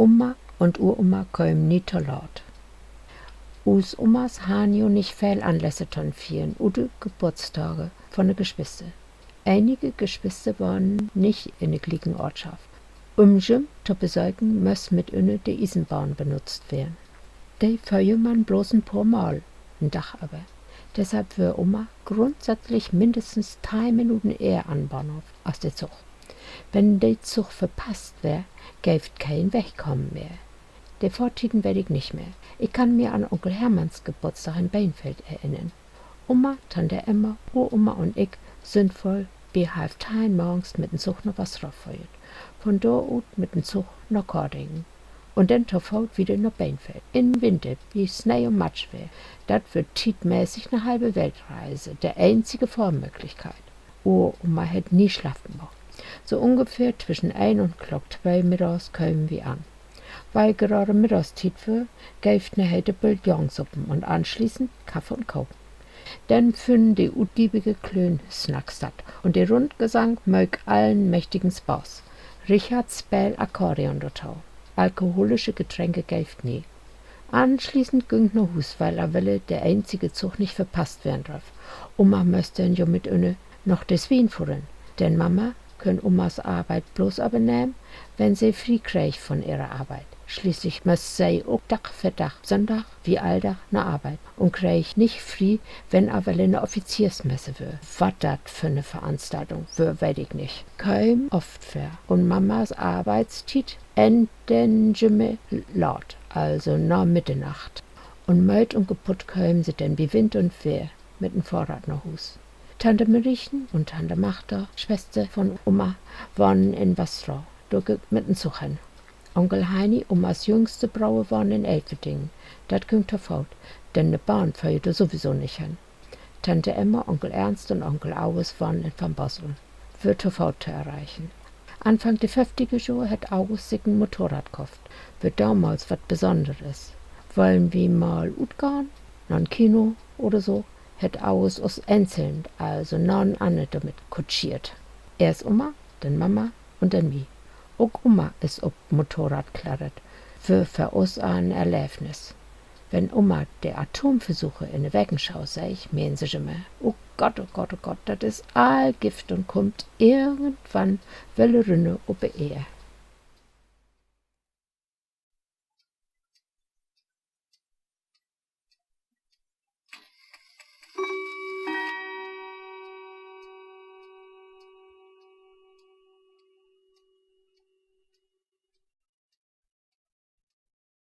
Oma und Uroma kämen nie zu Laut. Us Omas han jo nicht viel Anlässe ton vieren oder Geburtstage von den Geschwister. Einige Geschwister waren nicht in der gleichen Ortschaft. Jim zu besorgen, muss mit ihnen die Eisenbahn benutzt werden. Die fährt man bloß ein paar Mal, ein Dach aber. Deshalb wird Oma grundsätzlich mindestens 3 Minuten eher an Bahnhof als der Zug. Wenn der Zug verpasst wäre, gäft kein Wegkommen mehr. Der Vortiden werde ich nicht mehr. Ich kann mir an Onkel Hermanns Geburtstag in Beinfeld erinnern. Oma, Tante Emma, Uroma und ich sind voll bei 3:30 morgens mit dem Zug nach Wasserfeuert. Von dort aus mit dem Zug nach Kordingen. Und dann sofort wieder nach Beinfeld. Im Winter, wie Schnee und Matsch wäre. Das wird tietmäßig eine halbe Weltreise, der einzige Vormöglichkeit. Oma hätte nie schlafen wollen. So ungefähr zwischen 1 und 2 mittags kämen wir an. Weil gerade Mittagszeit war, gäft ne Hälfte Bouillonsuppen und anschließend Kaffee und Kuchen. Dann führen die utgiebige Klön Snacks statt und der Rundgesang mög allen mächtigen Spaß. Richard spell Akkordeon dortau. Alkoholische Getränke gäft nie. Anschließend ging no Hus, weil wille der einzige Zug nicht verpasst werden darf. Oma möchte jo mit inne noch des Wien fuhren, denn Mama können Omas Arbeit bloß übernehmen, wenn sie frei kriegt von ihrer Arbeit. Schließlich muss sie auch Tag für Tag, Sonntag wie Alltag, nach Arbeit und kriegt nicht frei, wenn aber eine Offiziersmesse wird. Was das für eine Veranstaltung wird, weiß ich nicht. Kaum oft wär. Und Mamas Arbeitszeit enden laut, also nach Mitternacht. Und Möd und kaputt kämen sie denn wie Wind und Wehr mit dem Vorrat nach Hus. Tante Mariechen und Tante Martha, Schwester von Oma, waren in Wasserau, mit dem Zug hin. Onkel Heini, Omas jüngste Braue, waren in Elferdingen. Das ging fort, denn ne Bahn fährte sowieso nicht hin. Tante Emma, Onkel Ernst und Onkel Augus waren in Van Bossel. Wird sofort zu erreichen. Anfang der 50er Jahre hat August sich ein Motorrad gekauft. Wird damals was Besonderes. Wollen wir mal utgehen, nan Kino oder so, hat August uns einzeln, also nan Anne damit kutschiert. Erst Oma, dann Mama und dann mich. Auch Oma ist ob Motorrad klarret, für uns ein Erlebnis. Wenn Oma die Atomversuche in der Weckenschau sah, meinen sie immer, oh Gott, das ist all Gift und kommt irgendwann Welle Rünne ob er.